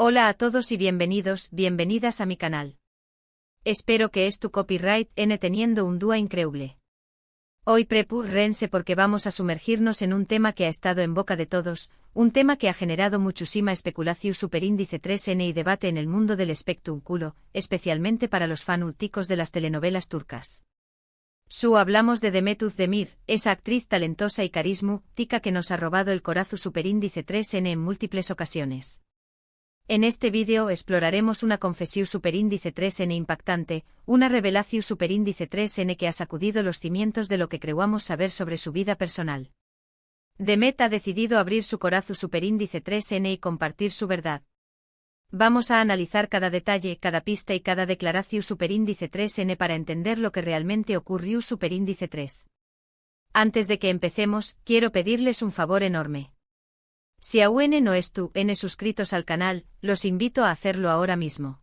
Hola a todos y bienvenidos, bienvenidas a mi canal. Espero que es tu copyright N teniendo un dúo increíble. Hoy prepárense porque vamos a sumergirnos en un tema que ha estado en boca de todos, un tema que ha generado muchísima especulación superíndice 3N y debate en el mundo del espectáculo, especialmente para los fanáticos de las telenovelas turcas. Hablamos de Demet Özdemir, esa actriz talentosa y carismática que nos ha robado el corazón superíndice 3N en múltiples ocasiones. En este vídeo exploraremos una confesión superíndice 3N impactante, una revelación superíndice 3N que ha sacudido los cimientos de lo que creíamos saber sobre su vida personal. Demet ha decidido abrir su corazón superíndice 3N y compartir su verdad. Vamos a analizar cada detalle, cada pista y cada declaración superíndice 3N para entender lo que realmente ocurrió superíndice 3. Antes de que empecemos, quiero pedirles un favor enorme. Si aún no están suscritos al canal, los invito a hacerlo ahora mismo.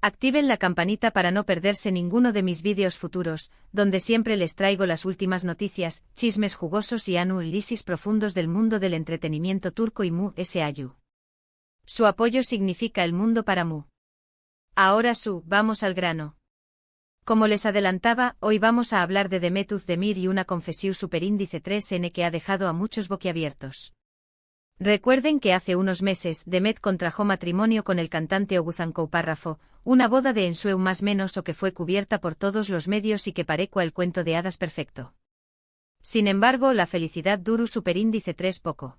Activen la campanita para no perderse ninguno de mis vídeos futuros, donde siempre les traigo las últimas noticias, chismes jugosos y análisis profundos del mundo del entretenimiento turco y Mu.Sayu. Su apoyo significa el mundo para Mu. Ahora vamos al grano. Como les adelantaba, hoy vamos a hablar de Demet Özdemir y una confesión superíndice 3N que ha dejado a muchos boquiabiertos. Recuerden que hace unos meses Demet contrajo matrimonio con el cantante Oğuzhan Koparrafo, una boda de ensueño más menos o que fue cubierta por todos los medios y que pareció el cuento de hadas perfecto. Sin embargo, la felicidad duró superíndice 3 poco.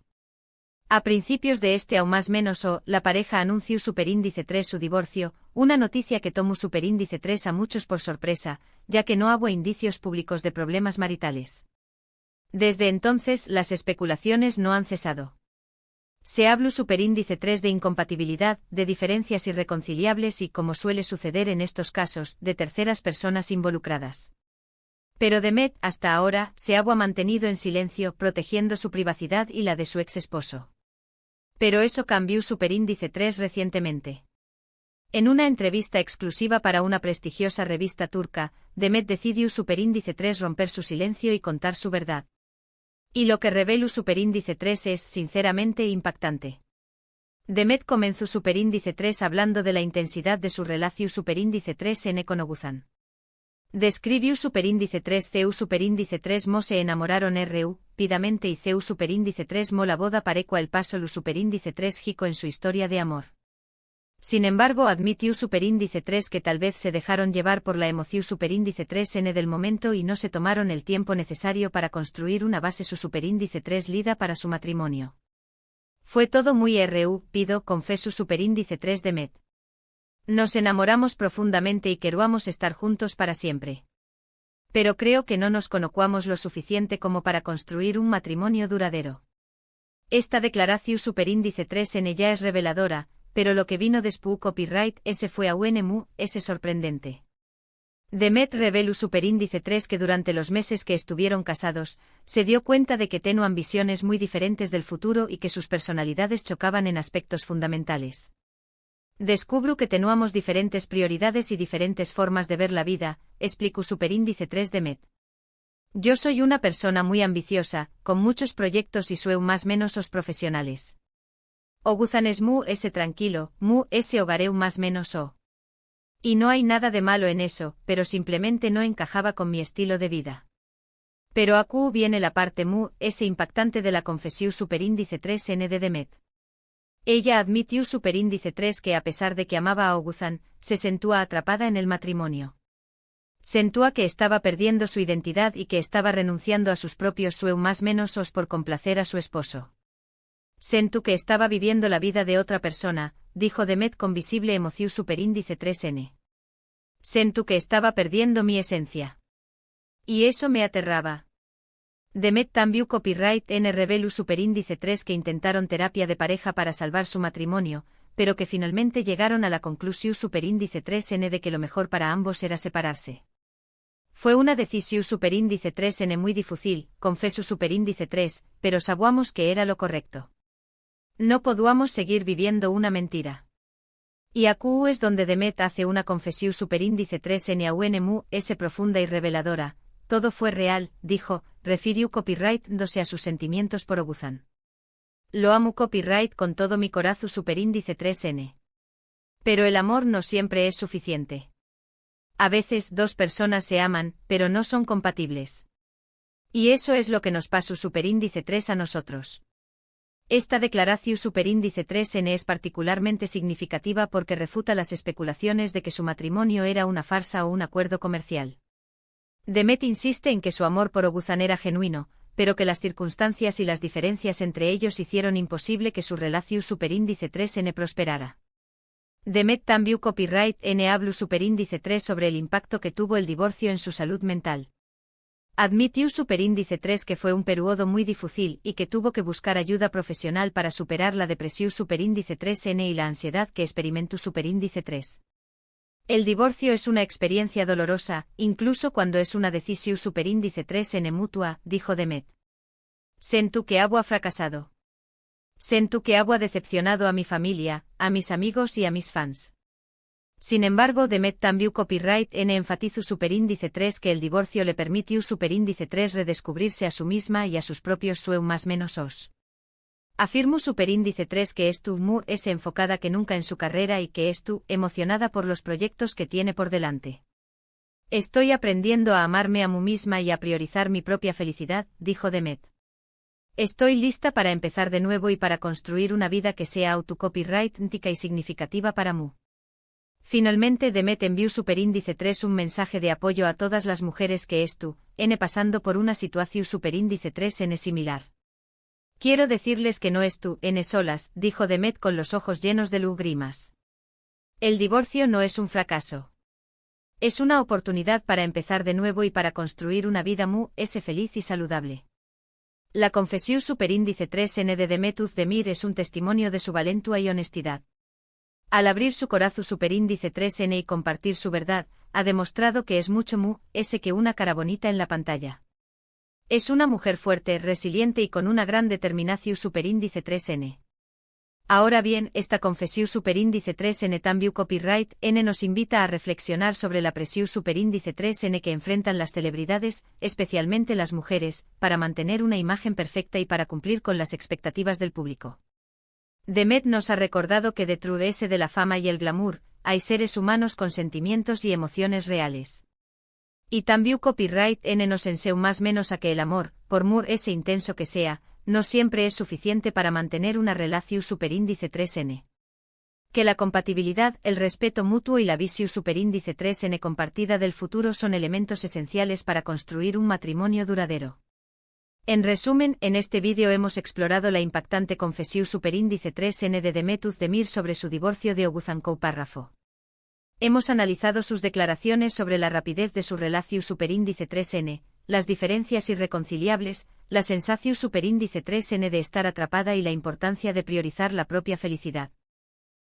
A principios de aún más menos la pareja anunció superíndice 3 su divorcio, una noticia que tomó superíndice 3 a muchos por sorpresa, ya que no hubo indicios públicos de problemas maritales. Desde entonces las especulaciones no han cesado. Se habló superíndice 3 de incompatibilidad, de diferencias irreconciliables y, como suele suceder en estos casos, de terceras personas involucradas. Pero Demet, hasta ahora, se ha mantenido en silencio, protegiendo su privacidad y la de su ex esposo. Pero eso cambió superíndice 3 recientemente. En una entrevista exclusiva para una prestigiosa revista turca, Demet decidió superíndice 3 romper su silencio y contar su verdad. Y lo que reveló superíndice 3 es, sinceramente, impactante. Demet comenzó superíndice 3 hablando de la intensidad de su relación superíndice 3N con Oğuzhan. Describió superíndice 3 CU superíndice 3 mo se enamoraron pidamente y CU superíndice 3 mo la boda pareció el paso lu superíndice 3 jico en su historia de amor. Sin embargo, admitió superíndice 3 que tal vez se dejaron llevar por la emoción superíndice 3N del momento y no se tomaron el tiempo necesario para construir una base su superíndice 3 lida para su matrimonio. Fue todo muy pido, confesó superíndice 3 Demet. Nos enamoramos profundamente y queríamos estar juntos para siempre. Pero creo que no nos conocíamos lo suficiente como para construir un matrimonio duradero. Esta declaración superíndice 3N ya es reveladora, pero lo que vino después copyright ese fue ese sorprendente. Demet reveló superíndice 3 que durante los meses que estuvieron casados, se dio cuenta de que tenían visiones muy diferentes del futuro y que sus personalidades chocaban en aspectos fundamentales. Descubro que teníamos diferentes prioridades y diferentes formas de ver la vida, explicó superíndice 3 Demet. Yo soy una persona muy ambiciosa, con muchos proyectos y más menos profesionales. Oğuzhan es ese tranquilo, ese hogareu más menos Y no hay nada de malo en eso, pero simplemente no encajaba con mi estilo de vida. Pero aquí viene la parte ese impactante de la confesión superíndice 3N de Demet. Ella admitió superíndice 3 que a pesar de que amaba a Oğuzhan, se sentía atrapada en el matrimonio. Sentía que estaba perdiendo su identidad y que estaba renunciando a sus propios más menos por complacer a su esposo. Sentú que estaba viviendo la vida de otra persona, dijo Demet con visible emoción superíndice 3N. Sentú que estaba perdiendo mi esencia. Y eso me aterraba. Demet también copyright N reveló superíndice 3 que intentaron terapia de pareja para salvar su matrimonio, pero que finalmente llegaron a la conclusión superíndice 3N de que lo mejor para ambos era separarse. Fue una decisión superíndice 3N muy difícil, confesó superíndice 3, pero sabíamos que era lo correcto. No podíamos seguir viviendo una mentira. Y aquí es donde Demet hace una confesión superíndice 3N a ese profunda y reveladora. Todo fue real, dijo, refirió copyright dándose a sus sentimientos por Oğuzhan. Lo amo copyright con todo mi corazón superíndice 3N. Pero el amor no siempre es suficiente. A veces dos personas se aman, pero no son compatibles. Y eso es lo que nos pasó superíndice 3 a nosotros. Esta declaración superíndice 3N es particularmente significativa porque refuta las especulaciones de que su matrimonio era una farsa o un acuerdo comercial. Demet insiste en que su amor por Oguzhan era genuino, pero que las circunstancias y las diferencias entre ellos hicieron imposible que su relación superíndice 3N prosperara. Demet también copyright N hablu superíndice 3 sobre el impacto que tuvo el divorcio en su salud mental. Admitió superíndice 3 que fue un periodo muy difícil y que tuvo que buscar ayuda profesional para superar la depresión superíndice 3N y la ansiedad que experimentó superíndice 3. El divorcio es una experiencia dolorosa, incluso cuando es una decisión superíndice 3N mutua, dijo Demet. Sento que ha fracasado. Sento que ha decepcionado a mi familia, a mis amigos y a mis fans. Sin embargo, Demet también copyright N enfatizó superíndice 3 que el divorcio le permitió superíndice 3 redescubrirse a su misma y a sus propios sueños más menos os. Afirmó superíndice 3 que estu more es enfocada que nunca en su carrera y que estu emocionada por los proyectos que tiene por delante. Estoy aprendiendo a amarme a mí misma y a priorizar mi propia felicidad, dijo Demet. Estoy lista para empezar de nuevo y para construir una vida que sea autocopyrightica y significativa para mí. Finalmente Demet envió superíndice 3 un mensaje de apoyo a todas las mujeres que N pasando por una situación superíndice 3N similar. Quiero decirles que no N solas, dijo Demet con los ojos llenos de lágrimas. El divorcio no es un fracaso. Es una oportunidad para empezar de nuevo y para construir una vida feliz y saludable. La confesión superíndice 3N de Demet Özdemir es un testimonio de su valentía y honestidad. Al abrir su corazón superíndice 3N y compartir su verdad, ha demostrado que es mucho que una cara bonita en la pantalla. Es una mujer fuerte, resiliente y con una gran determinación superíndice 3N. Ahora bien, esta confesión superíndice 3N también copyright N nos invita a reflexionar sobre la presión superíndice 3N que enfrentan las celebridades, especialmente las mujeres, para mantener una imagen perfecta y para cumplir con las expectativas del público. Demet nos ha recordado que detrás de la fama y el glamour, hay seres humanos con sentimientos y emociones reales. Y también copyright N nos enseña más menos a que el amor, por muy intenso que sea, no siempre es suficiente para mantener una relación superíndice 3N. Que la compatibilidad, el respeto mutuo y la visión superíndice 3N compartida del futuro son elementos esenciales para construir un matrimonio duradero. En resumen, en este vídeo hemos explorado la impactante confesión superíndice 3N de Demet Özdemir sobre su divorcio de Oguzhan párrafo. Hemos analizado sus declaraciones sobre la rapidez de su relación superíndice 3N, las diferencias irreconciliables, la sensación superíndice 3N de estar atrapada y la importancia de priorizar la propia felicidad.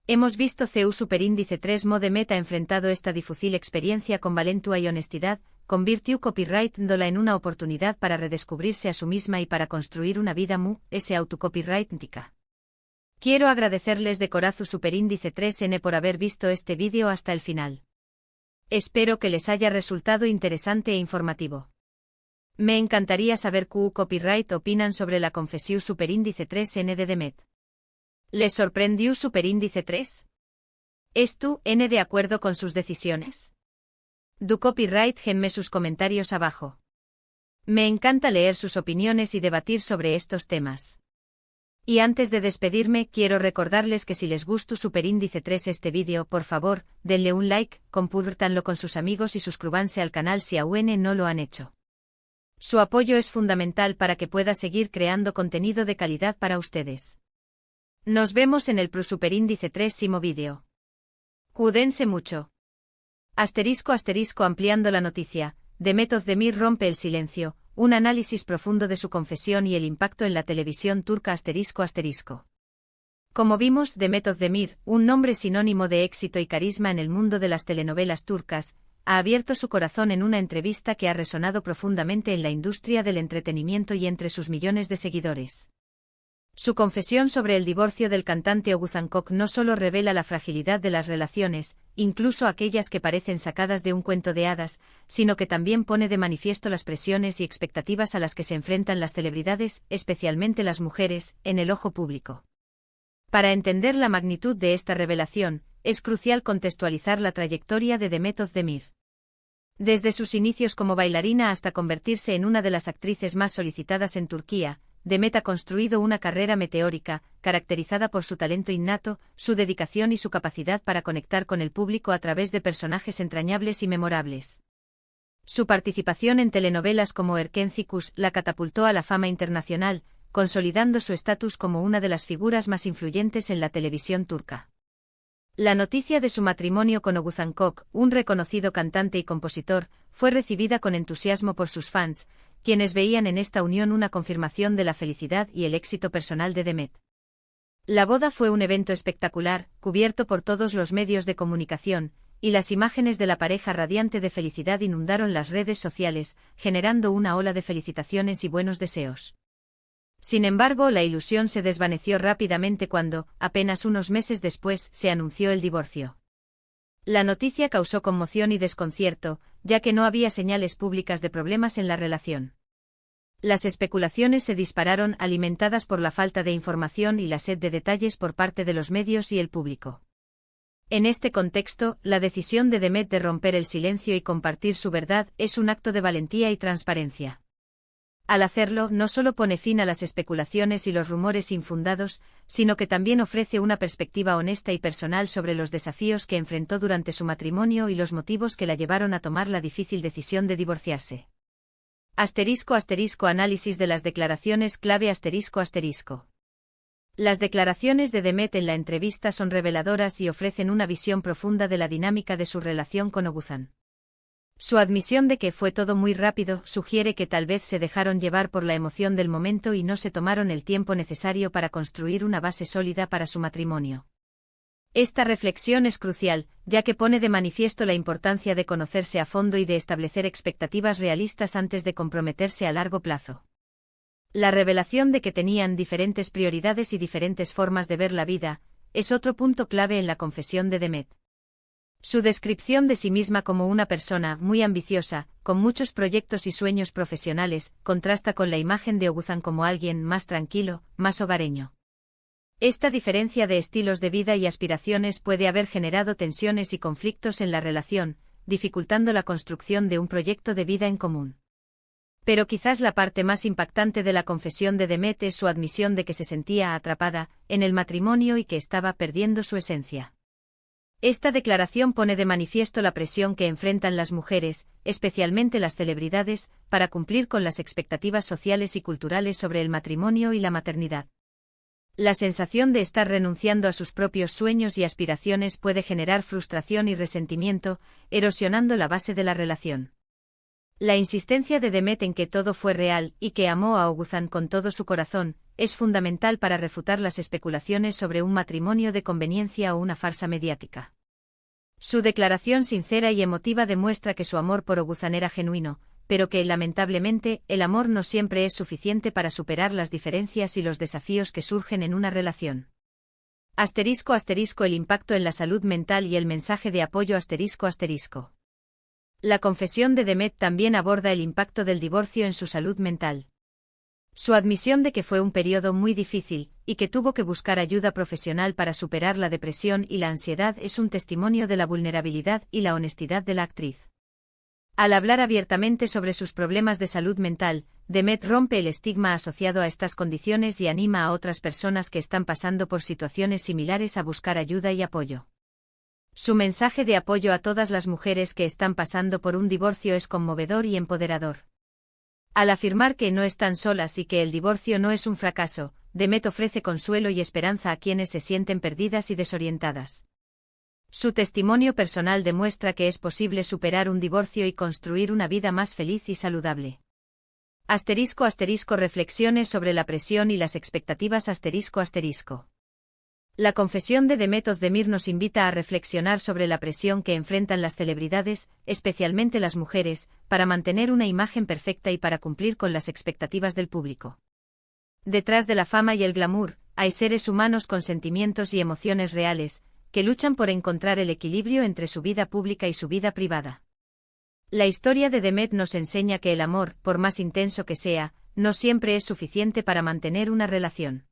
Hemos visto CU superíndice 3 mo Demet ha enfrentado esta difícil experiencia con valentía y honestidad, convirtió copyright-dola en una oportunidad para redescubrirse a sí misma y para construir una vida autocopyrightica. Quiero agradecerles de corazón superíndice 3N por haber visto este vídeo hasta el final. Espero que les haya resultado interesante e informativo. Me encantaría saber qué copyright opinan sobre la confesión superíndice 3N de Demet. ¿Les sorprendió superíndice 3? ¿N de acuerdo con sus decisiones? Du copyright genme sus comentarios abajo. Me encanta leer sus opiniones y debatir sobre estos temas. Y antes de despedirme, quiero recordarles que si les gustó superíndice 3 este vídeo, por favor, denle un like, compártanlo con sus amigos y suscríbanse al canal si aún no lo han hecho. Su apoyo es fundamental para que pueda seguir creando contenido de calidad para ustedes. Nos vemos en el superíndice 3 vídeo. Cuídense mucho. ** ampliando la noticia, Demet Özdemir rompe el silencio, un análisis profundo de su confesión y el impacto en la televisión turca ***. Como vimos, Demet Özdemir, un nombre sinónimo de éxito y carisma en el mundo de las telenovelas turcas, ha abierto su corazón en una entrevista que ha resonado profundamente en la industria del entretenimiento y entre sus millones de seguidores. Su confesión sobre el divorcio del cantante Oguzhan Koc no solo revela la fragilidad de las relaciones, incluso aquellas que parecen sacadas de un cuento de hadas, sino que también pone de manifiesto las presiones y expectativas a las que se enfrentan las celebridades, especialmente las mujeres, en el ojo público. Para entender la magnitud de esta revelación, es crucial contextualizar la trayectoria de Demet Özdemir. Desde sus inicios como bailarina hasta convertirse en una de las actrices más solicitadas en Turquía, Demet ha construido una carrera meteórica, caracterizada por su talento innato, su dedicación y su capacidad para conectar con el público a través de personajes entrañables y memorables. Su participación en telenovelas como Erkenci la catapultó a la fama internacional, consolidando su estatus como una de las figuras más influyentes en la televisión turca. La noticia de su matrimonio con Oguzhan Koc, un reconocido cantante y compositor, fue recibida con entusiasmo por sus fans, quienes veían en esta unión una confirmación de la felicidad y el éxito personal de Demet. La boda fue un evento espectacular, cubierto por todos los medios de comunicación, y las imágenes de la pareja radiante de felicidad inundaron las redes sociales, generando una ola de felicitaciones y buenos deseos. Sin embargo, la ilusión se desvaneció rápidamente cuando, apenas unos meses después, se anunció el divorcio. La noticia causó conmoción y desconcierto, ya que no había señales públicas de problemas en la relación. Las especulaciones se dispararon alimentadas por la falta de información y la sed de detalles por parte de los medios y el público. En este contexto, la decisión de Demet de romper el silencio y compartir su verdad es un acto de valentía y transparencia. Al hacerlo, no solo pone fin a las especulaciones y los rumores infundados, sino que también ofrece una perspectiva honesta y personal sobre los desafíos que enfrentó durante su matrimonio y los motivos que la llevaron a tomar la difícil decisión de divorciarse. *** Análisis de las declaraciones clave ***. Las declaraciones de Demet en la entrevista son reveladoras y ofrecen una visión profunda de la dinámica de su relación con Oguzhan. Su admisión de que fue todo muy rápido sugiere que tal vez se dejaron llevar por la emoción del momento y no se tomaron el tiempo necesario para construir una base sólida para su matrimonio. Esta reflexión es crucial, ya que pone de manifiesto la importancia de conocerse a fondo y de establecer expectativas realistas antes de comprometerse a largo plazo. La revelación de que tenían diferentes prioridades y diferentes formas de ver la vida es otro punto clave en la confesión de Demet. Su descripción de sí misma como una persona muy ambiciosa, con muchos proyectos y sueños profesionales, contrasta con la imagen de Oguzhan como alguien más tranquilo, más hogareño. Esta diferencia de estilos de vida y aspiraciones puede haber generado tensiones y conflictos en la relación, dificultando la construcción de un proyecto de vida en común. Pero quizás la parte más impactante de la confesión de Demet es su admisión de que se sentía atrapada en el matrimonio y que estaba perdiendo su esencia. Esta declaración pone de manifiesto la presión que enfrentan las mujeres, especialmente las celebridades, para cumplir con las expectativas sociales y culturales sobre el matrimonio y la maternidad. La sensación de estar renunciando a sus propios sueños y aspiraciones puede generar frustración y resentimiento, erosionando la base de la relación. La insistencia de Demet en que todo fue real y que amó a Oguzhan con todo su corazón, es fundamental para refutar las especulaciones sobre un matrimonio de conveniencia o una farsa mediática. Su declaración sincera y emotiva demuestra que su amor por Oguzhan era genuino, pero que, lamentablemente, el amor no siempre es suficiente para superar las diferencias y los desafíos que surgen en una relación. *** El impacto en la salud mental y el mensaje de apoyo ***. La confesión de Demet también aborda el impacto del divorcio en su salud mental. Su admisión de que fue un periodo muy difícil, y que tuvo que buscar ayuda profesional para superar la depresión y la ansiedad es un testimonio de la vulnerabilidad y la honestidad de la actriz. Al hablar abiertamente sobre sus problemas de salud mental, Demet rompe el estigma asociado a estas condiciones y anima a otras personas que están pasando por situaciones similares a buscar ayuda y apoyo. Su mensaje de apoyo a todas las mujeres que están pasando por un divorcio es conmovedor y empoderador. Al afirmar que no están solas y que el divorcio no es un fracaso, Demet ofrece consuelo y esperanza a quienes se sienten perdidas y desorientadas. Su testimonio personal demuestra que es posible superar un divorcio y construir una vida más feliz y saludable. *** Reflexiones sobre la presión y las expectativas ***. La confesión de Demet Özdemir nos invita a reflexionar sobre la presión que enfrentan las celebridades, especialmente las mujeres, para mantener una imagen perfecta y para cumplir con las expectativas del público. Detrás de la fama y el glamour, hay seres humanos con sentimientos y emociones reales, que luchan por encontrar el equilibrio entre su vida pública y su vida privada. La historia de Demet nos enseña que el amor, por más intenso que sea, no siempre es suficiente para mantener una relación.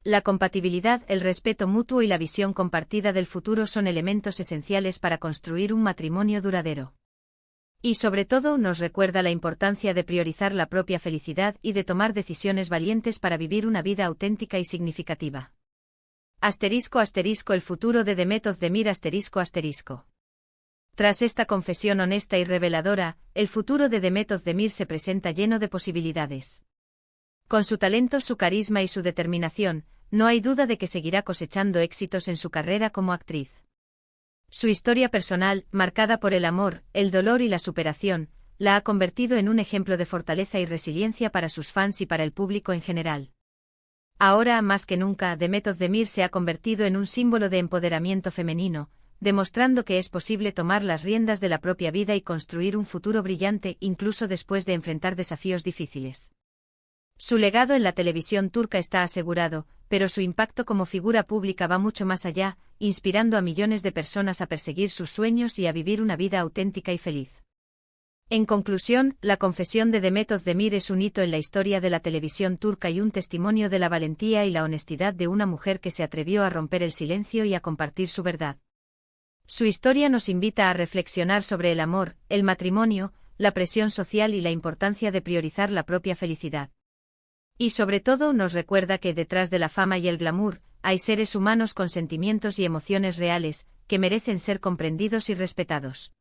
La compatibilidad, el respeto mutuo y la visión compartida del futuro son elementos esenciales para construir un matrimonio duradero. Y sobre todo nos recuerda la importancia de priorizar la propia felicidad y de tomar decisiones valientes para vivir una vida auténtica y significativa. *** El futuro de Demet Özdemir ***. Tras esta confesión honesta y reveladora, el futuro de Demet Özdemir se presenta lleno de posibilidades. Con su talento, su carisma y su determinación, no hay duda de que seguirá cosechando éxitos en su carrera como actriz. Su historia personal, marcada por el amor, el dolor y la superación, la ha convertido en un ejemplo de fortaleza y resiliencia para sus fans y para el público en general. Ahora, más que nunca, Demet Özdemir se ha convertido en un símbolo de empoderamiento femenino, demostrando que es posible tomar las riendas de la propia vida y construir un futuro brillante incluso después de enfrentar desafíos difíciles. Su legado en la televisión turca está asegurado, pero su impacto como figura pública va mucho más allá, inspirando a millones de personas a perseguir sus sueños y a vivir una vida auténtica y feliz. En conclusión, la confesión de Demet Özdemir es un hito en la historia de la televisión turca y un testimonio de la valentía y la honestidad de una mujer que se atrevió a romper el silencio y a compartir su verdad. Su historia nos invita a reflexionar sobre el amor, el matrimonio, la presión social y la importancia de priorizar la propia felicidad. Y sobre todo nos recuerda que detrás de la fama y el glamour, hay seres humanos con sentimientos y emociones reales, que merecen ser comprendidos y respetados.